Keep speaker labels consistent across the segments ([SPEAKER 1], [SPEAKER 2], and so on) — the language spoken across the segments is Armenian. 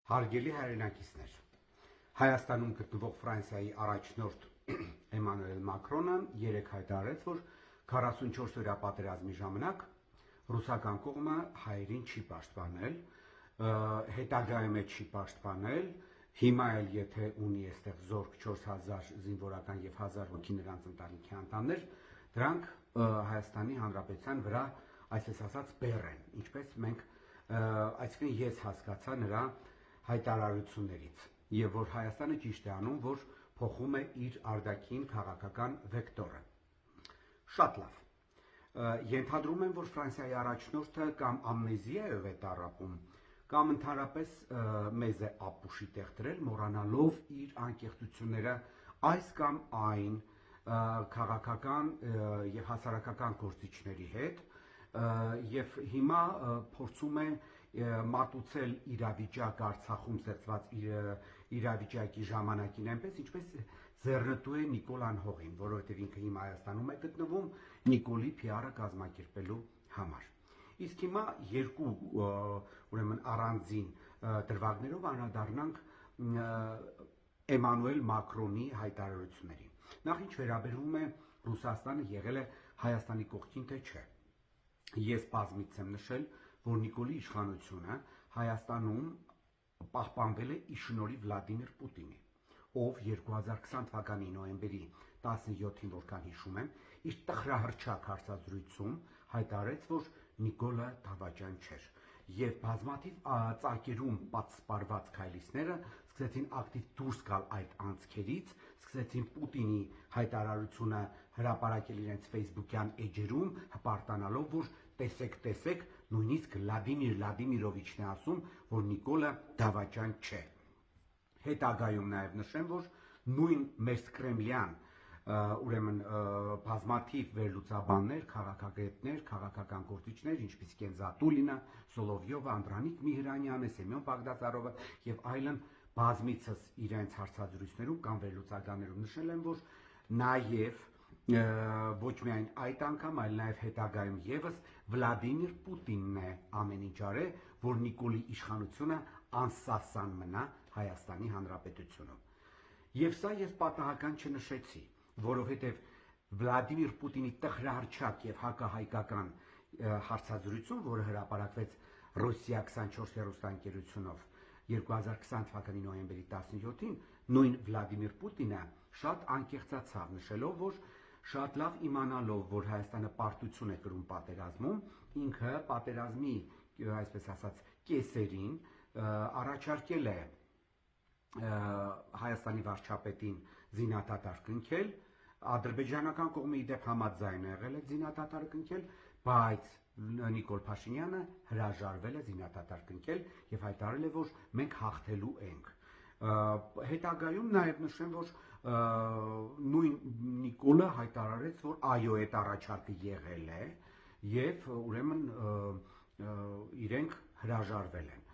[SPEAKER 1] Հարգելի հայրենակիցներ, Հայաստանում գտնվող Ֆրանսիայի առաջնորդ Էմանուել Մակրոնը երեկ հայտարարեց, որ 44-օրյա պատերազմի ժամանակ ռուսական կողմը հայերին չի պաշտպանել, հետագայում չի պաշտպանել, հիմա էլ եթե ունի այստեղ զորք 4000 զինվորական եւ 1000 հոգի նրանց ընտանիքի անդամներ, դրանք Հայաստանի Հանրապետության վրա, այսպես ասած, բեռ են, ինչպես մենք այսինքն ես հասկացա նրա հայտարարություններից եւ որ Հայաստանը ճիշտ է անում, որ փոխում է իր արտաքին քաղաքական վեկտորը։ Շատ լավ։ Ենթադրում եմ, որ Ֆրանսիայի առաջնորդը կամ ամնեզիայով է տառապում, կամ ընդհանրապես մեզ է ապուշի տեղ դրել, մոռանալով իր անկեղծությունները այս կամ այն քաղաքական եւ հասարակական գործիչների հետ եւ հիմա փորձում է մատուցել իրավիճակ Արցախում ստեղծված իրավիճակի ժամանակին այնպես, ինչպես ձեռնտու է Նիկոլ Անհողին, որովհետև ինքը հիմա Հայաստանում է գտնվում Նիկոլի PR-ը կազմակերպելու համար։ Իսկ հիմա երկու ուրեմն առանձին դրվագներով անդրադառնանք Էմանուել Մակրոնի հայտարարություններին։ Նախ ինչ վերաբերում է Ռուսաստանը եղել է Հայաստանի կողքին թե չէ։ Ես բազմիցս եմ նշել, որ Նիկոլի իշխանությունը Հայաստանում պահպանվել է ի շնորհիվ Վլադիմիր Պուտինի, ով 2020 թվականի նոյեմբերի 17-ին, որքան հիշում եմ, իր տխրահռչակ հարցազրույցում հայտարարեց, որ Նիկոլը դավաճան չէր, եւ բազմաթիվ ծակերում պատսպարված քայլիցները սկսեցին ակտիվ դուրս գալ այդ անցքերից, սկսեցին Պուտինի հայտարարությունը հրապարակել իրենց Facebook-յան էջերում, հպարտանալով, որ տեսեք, նույնիսկ Վլադիմիր Վլադիմիրովիչն է ասում, որ Նիկոլը դավաճան չէ։ Հետագայում նաև նշեմ, որ նույն մերսկրեմլյան ուրեմն բազմաթիվ վերլուծաբաններ, քաղաքագետներ, քաղաքական գործիչներ, ինչպիսիք են Զատուլինը, Սոլովյովը, Անդրանիկ Միհրանյանը, Սեմյոն Բաղդասարովը եւ այլն բազմիցս իրենց հարցազրույցներում կամ վերլուծականներում նշել են, որ նաեւ ոչ միայն այդ անգամ, այլ նաև հետագայում եւս Վլադիմիր Պուտինն է ամեն ինչ արել, որ Նիկոլի իշխանությունը անսասան մնա Հայաստանի Հանրապետությունում։ Եվ սա ես պատահական չնշեցի, որովհետև Վլադիմիր Պուտինի տխրահռչակ եւ հակահայկական հարցազրույցում, որը հրապարակվեց Ռոսիա 24 հեռուստաընկերությունով 2020 թվականի նոյեմբերի 17-ին, նույն Վլադիմիր Պուտինը շատ անկեղծացավ, նշելով, որ շատ լավ իմանալով, որ Հայաստանը պարտություն է կրում պատերազմում, ինքը պատերազմի, այսպես ասած, կեսերին առաջարկել է Հայաստանի վարչապետին զինադադար կնքել, ադրբեջանական կողմի դեպ համաձայն է եղել է զինադադար կնքել, բայց Նիկոլ Փաշինյանը հրաժարվել է զինադադար կնքել եւ հայտարարել է, որ մենք հաղթելու ենք։ Հետագայում նաև նշեմ, որ նույն Նիկոլը հայտարարեց, որ այո, այդ առաջարկը եղել է եւ ուրեմն իրենք հրաժարվել են։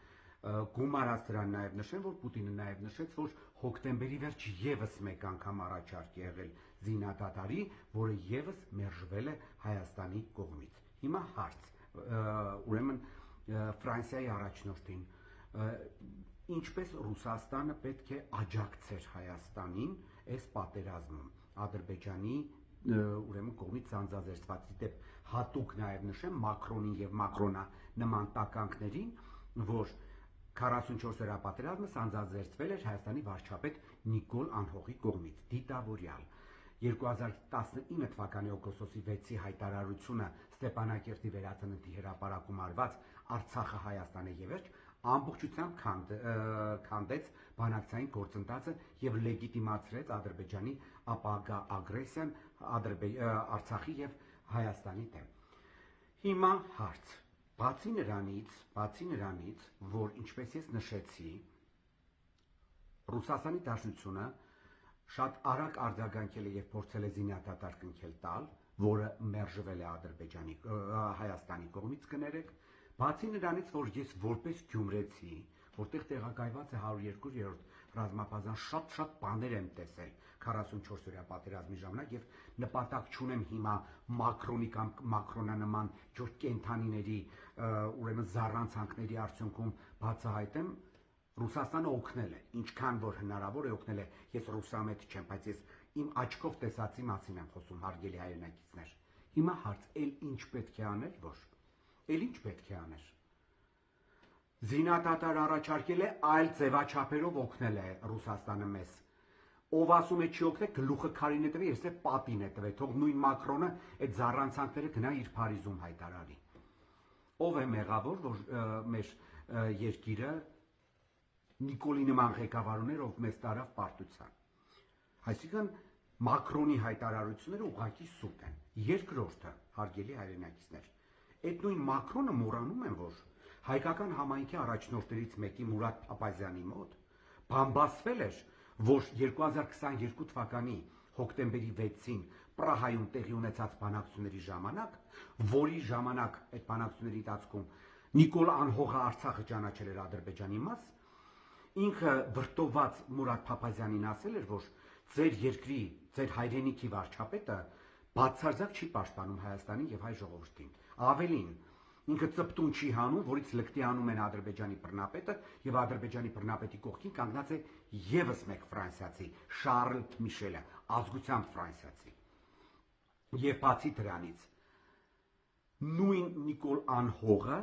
[SPEAKER 1] Գումարած դրան նաև նշեմ, որ Պուտինը նաև նշեց, որ հոկտեմբերի վերջ եւս մեկ անգամ առաջարկ եղել զինադադարի, որը եւս մերժվել է Հայաստանի կողմից։ Հիմա հարց, ուրեմն Ֆրանսիայի առաջնորդին, ինչպես Ռուսաստանը պետք է աջակցեր Հայաստանին այս պատերազմում, Ադրբեջանի ուրեմն կողմից ցանցազերծվածի դեպ հատուկ նաև նշեմ Մակրոնին եւ Մակրոնա նման տականքներին, որ 44 օրյա պատերազմը ցանցազերծվել էր Հայաստանի վարչապետ Նիկոլ Անհողի կողմից, դիտավորյալ 2019 թվականի օգոստոսի 6-ի հայտարարությունը Ստեփանակերտի վերածննդի հրապարակում արված Արցախը Հայաստանը եւ վերջ ամբողջությամբ քանդեց բանակցային գործընթացը եւ լեգիտիմացրեց Ադրբեջանի ապագա ագրեսիան Արցախի եւ Հայաստանի դեմ։ Հիմա հարց. բացի նրանից, որ ինչպես ես նշեցի, Ռուսաստանի Դաշնությունը շատ արագ արձագանքել է եւ փորձել է զինադադար կնքել տալ, որը մերժվել է Հայաստանի կողմից կներեք, բացի նրանից, որ ես որպես գյումրեցի, որտեղ տեղակայված է 102-րդ ռազմաբազան, շատ բաներ եմ տեսել 44 օրյա պատերազմի ժամանակ եւ նպատակ չունեմ հիմա Մակրոնի կամ Մակրոնանման ճոր կենթանիների ուրեմն զառանցանքների արդյունքում բացահայտեմ, Ռուսաստանը օգնել է, ինչքան որ հնարավոր է օգնել է, ես ռուսամետ չեմ, բայց ես իմ աչքով տեսածի մասին եմ խոսում, հարգելի հայրենակիցներ։ Հիմա հարց, ինչ պետք է անել, ոչ։ Ինչ պետք է անել։ Զինադադար առաջարկել է, այլ ձևաչափերով օգնել է Ռուսաստանը մեզ։ Ով ասում է չի օգնել, գլուխը քարին է տվել, ես է պատին է տվել, թող նույն Մակրոնը այդ զառանցանքները գնա իր Փարիզում հայտարարի։ Ով է մեղավոր, որ մեր երկիրը Նիկոլի նման ղեկավարներ, ով մեզ տարավ պարտության։ Այսինքն Մակրոնի հայտարարությունները ուղղակի սուտ են։ Երկրորդը, հարգելի հայրենակիցներ, այդ նույն Մակրոնը մոռանում են, որ հայկական համայնքի առաջնորդներից մեկի Մուրադ Փափազյանի մոտ բամբասվել էր, որ 2022 թվականի հոկտեմբերի 6-ին Պրահայում տեղի ունեցած բանակցությունների ժամանակ, որի ժամանակ այդ բանակցությունների ընթացքում Նիկոլ Անհողը Արցախը ճանաչել էր Ադրբեջանի մաս, ինքը վրտոված Մուրադ Փափազյանին ասել էր, որ ձեր երկրի, ձեր հայրենիքի վարչապետը բացարձակ չի պաշտպանում Հայաստանին եւ հայ ժողովրդին։ Ավելին, ինքը ծպտուն չի հանում, որից լկտի անում են Ադրբեջանի բռնապետը եւ Ադրբեջանի բռնապետի կողքին կանգնած է եւս մեկ ֆրանսիացի, Շարլ Միշելը, ազգությամբ ֆրանսիացի։ Եվ բացի դրանից, նույն Նիկոլ Անհողը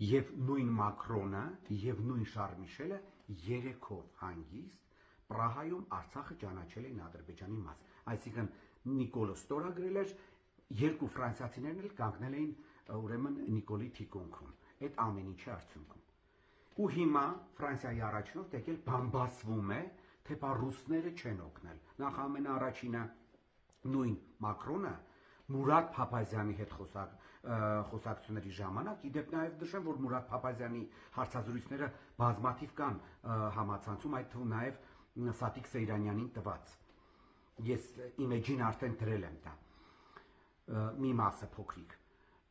[SPEAKER 1] եւ նույն Մակրոնը եւ նույն Շարլ Միշելը երեքով հանգիստ Պրահայում Արցախը ճանաչել էին Ադրբեջանի մաս։ Այսինքն Նիկոլը ստորագրել էր, երկու ֆրանսիացիներն էլ կանգնել էին ուրեմն Նիկոլի թիկունքում։ Այդ ամեն ինչի արդյունքում։ Ու հիմա Ֆրանսիայի առաջնորդ եկել բամբասվում է, թե բա ռուսները չեն օգնել։ Նախ ամենաառաջինը նույն Մակրոնը Մուրադ Փափազյանի հետ խոսակցությունների ժամանակ, իդեպ նաև նշեմ, որ Մուրադ Փափազյանի հարցազրույցները բազմաթիվ կան համացանցում, այդ թվում նաև Սատիկ Սեյրանյանին տված։ Ես իմեջին արդեն դրել եմ դա։ Մի մասը փոքրիկ։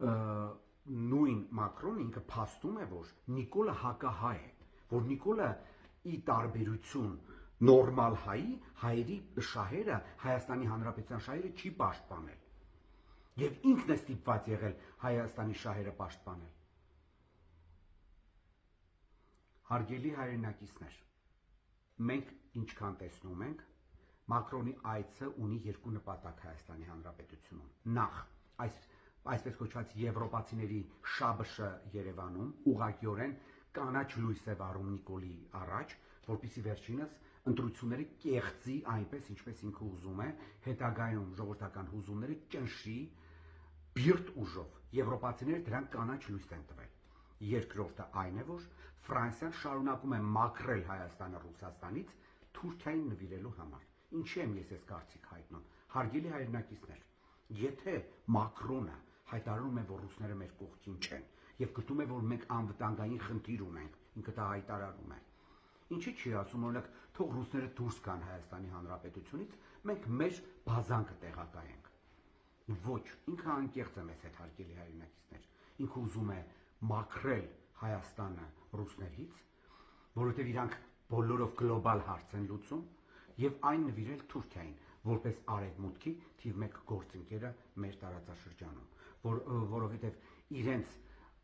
[SPEAKER 1] Նույն Մակրոնը ինքը փաստում է, որ Նիկոլը հակահայ է, որ Նիկոլը ի տարբերություն նորմալ հայի, հայերի շահերը, Հայաստանի Հանրապետության շահերը չի պաշտպանել։ Եվ ինքն է ստիպված եղել Հայաստանի շահերը պաշտպանել։ Հարգելի հայրենակիցներ, մենք ինչքան տեսնում ենք, Մակրոնի այցը ունի երկու նպատակ Հայաստանի Հանրապետությունում։ Նախ, այսպես կոչված եվրոպացիների շաբշը Երևանում ուղղակիորեն կանաչ լույս է վառում Նիկոլի առաջ, որպեսզի վերջինս ընտրությունները կեղծի այնպես, ինչպես ինքը ուզում է, հետագայում ժողովրդական հուզումները ճնշի բիրտ ուժով։ Եվրոպացիները դրան կանաչ լույս են տվել։ Երկրորդը այն է, որ Ֆրանսիան շարունակում է մաքրել Հայաստանը Ռուսաստանից Թուրքիային նվիրելու համար։ Ինչի եմ ես այս կարծիք հայտնում։ Հարգելի հայրենակիցներ, եթե Մակրոնը հայտարարում է, որ ռուսները մեր կողքին չեն, եւ գտնում է, որ մենք անվտանգային խնդիր ունենք, ինքը դա հայտարարում է։ Ինչի՞ չի ասում, օրինակ, թող ռուսները դուրս գան Հայաստանի Հանրապետությունից, մենք մեր բազանքը տեղակայենք։ Ոչ, ինքը անկեղծ է մեզ հետ, հարգելի հայրենակիցներ։ Ինքը ուզում է մաքրել Հայաստանը ռուսներից, որովհետև իրանք բոլորով գլոբալ հարց են լուծում եւ այն նվիրել Թուրքիային, որպես արևմուտքի թիվ 1 գործընկերը մեր տարածաշրջանում, որովհետև իրենց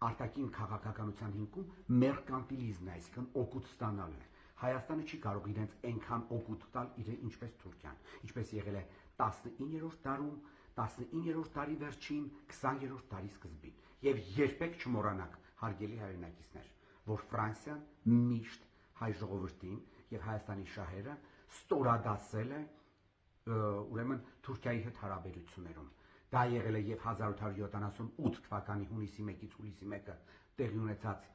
[SPEAKER 1] արտաքին քաղաքականության հիմքում մերկանտիլիզմն է, այսինքն օգուտ ստանալն է։ Հայաստանը չի կարող իրենց այնքան օգուտ տալ իրեն ինչպես Թուրքիան, ինչպես եղել է 19-րդ դարում, 19-րդ դարի վերջին, 20-րդ դարի սկզբին։ Եվ երբեք չմոռանաք, հարգելի հայրենակիցներ, որ Ֆրանսիան միշտ հայ ժողովրդին եւ Հայաստանի շահերը ստորադասել է ուրեմն Թուրքիայի հետ հարաբերություններում։ Դա եղել է եւ 1878 թվականի հունիսի 1-ից հուլիսի 1-ը տեղի ունեցած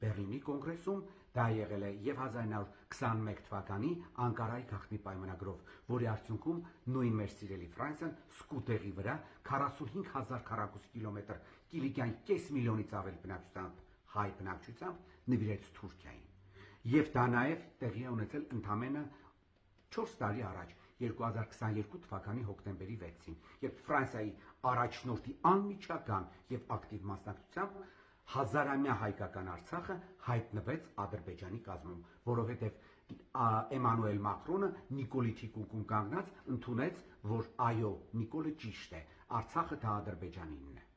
[SPEAKER 1] Բեռլինի կոնգրեսում, դա եղել է եւ 1921 թվականի Անկարայի գաղտնի պայմանագրով, որի արդյունքում նույն մեր սիրելի Ֆրանսիան սկուտերի վրա 45000 քառակուսի կիլոմետր Կիլիկյան կես միլիոնից ավել բնակչությամբ հայ բնակչությամբ նվիրեց Թուրքիային։ Եվ դա նաև տեղի է ունեցել ընդամենը 4 տարի առաջ 2022 թվականի հոկտեմբերի 6-ին, երբ Ֆրանսիայի առաջնորդի անմիջական եւ ակտիվ մասնակցությամբ հազարամյա հայկական Արցախը հայտնվեց Ադրբեջանի կազմում, որովհետև Էմանուել Մակրոնը Նիկոլի թիկունքում կանգնած ընդունեց, որ այո, Նիկոլը ճիշտ է, Արցախը դա Ադրբեջանինն է։